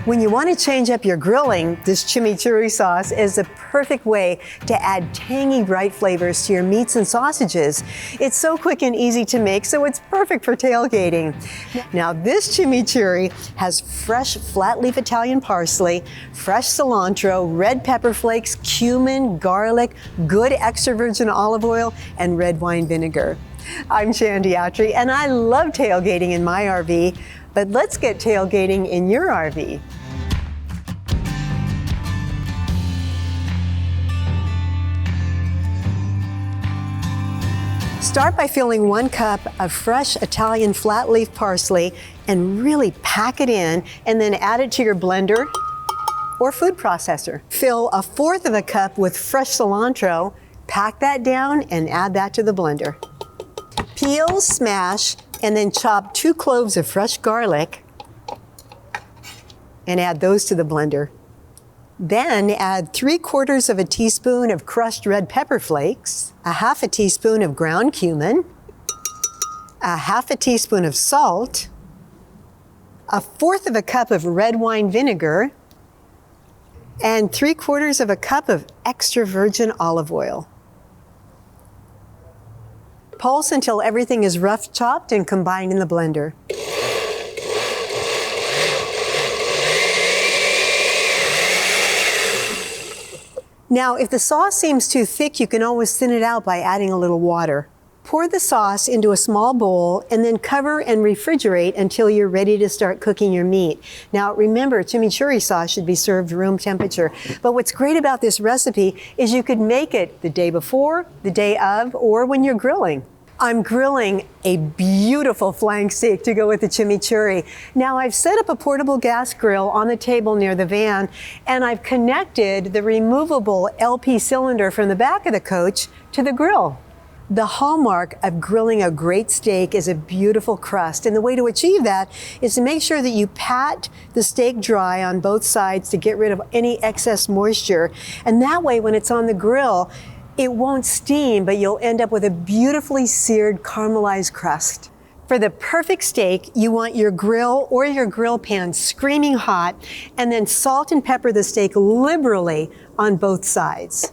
When you want to change up your grilling, this chimichurri sauce is the perfect way to add tangy, bright flavors to your meats and sausages. It's so quick and easy to make, so it's perfect for tailgating. Now, this chimichurri has fresh flat leaf Italian parsley, fresh cilantro, red pepper flakes, cumin, garlic, good extra virgin olive oil, and red wine vinegar. I'm Shandy Attree, and I love tailgating in my RV, but let's get tailgating in your RV. Start by filling 1 cup of fresh Italian flat leaf parsley and really pack it in, and then add it to your blender or food processor. Fill 1/4 cup with fresh cilantro, pack that down and add that to the blender. Peel, smash, and then chop 2 cloves of fresh garlic and add those to the blender. Then add 3/4 of a teaspoon of crushed red pepper flakes, 1/2 teaspoon of ground cumin, 1/2 teaspoon of salt, 1/4 cup of red wine vinegar, and 3/4 cup of extra virgin olive oil. Pulse until everything is rough chopped and combined in the blender. Now, if the sauce seems too thick, you can always thin it out by adding a little water. Pour the sauce into a small bowl and then cover and refrigerate until you're ready to start cooking your meat. Now, remember, chimichurri sauce should be served room temperature. But what's great about this recipe is you could make it the day before, the day of, or when you're grilling. I'm grilling a beautiful flank steak to go with the chimichurri. Now, I've set up a portable gas grill on the table near the van, and I've connected the removable LP cylinder from the back of the coach to the grill. The hallmark of grilling a great steak is a beautiful crust, and the way to achieve that is to make sure that you pat the steak dry on both sides to get rid of any excess moisture. And that way, when it's on the grill, it won't steam, but you'll end up with a beautifully seared caramelized crust. For the perfect steak, you want your grill or your grill pan screaming hot, and then salt and pepper the steak liberally on both sides.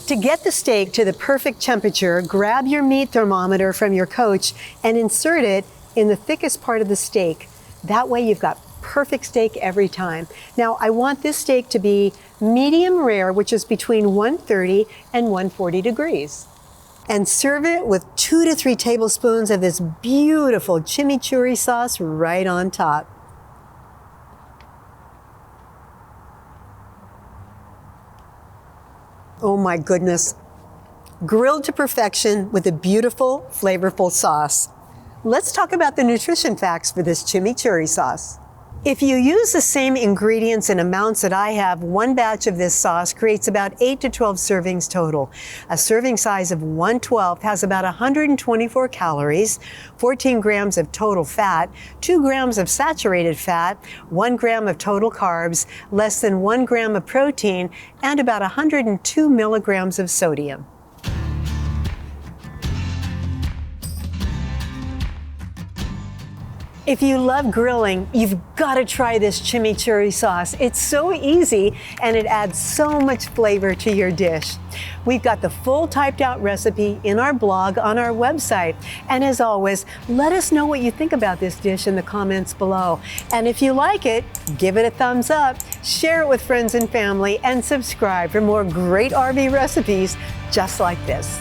To get the steak to the perfect temperature, grab your meat thermometer from your coach and insert it in the thickest part of the steak. That way you've got perfect steak every time. Now, I want this steak to be medium rare, which is between 130 and 140 degrees. And serve it with 2 to 3 tablespoons of this beautiful chimichurri sauce right on top. Oh my goodness. Grilled to perfection with a beautiful, flavorful sauce. Let's talk about the nutrition facts for this chimichurri sauce. If you use the same ingredients and amounts that I have, 1 batch of this sauce creates about 8 to 12 servings total. A serving size of 1/12 has about 124 calories, 14 grams of total fat, 2 grams of saturated fat, 1 gram of total carbs, less than 1 gram of protein, and about 102 milligrams of sodium. If you love grilling, you've got to try this chimichurri sauce. It's so easy and it adds so much flavor to your dish. We've got the full typed out recipe in our blog on our website. And as always, let us know what you think about this dish in the comments below. And if you like it, give it a thumbs up, share it with friends and family, and subscribe for more great RV recipes just like this.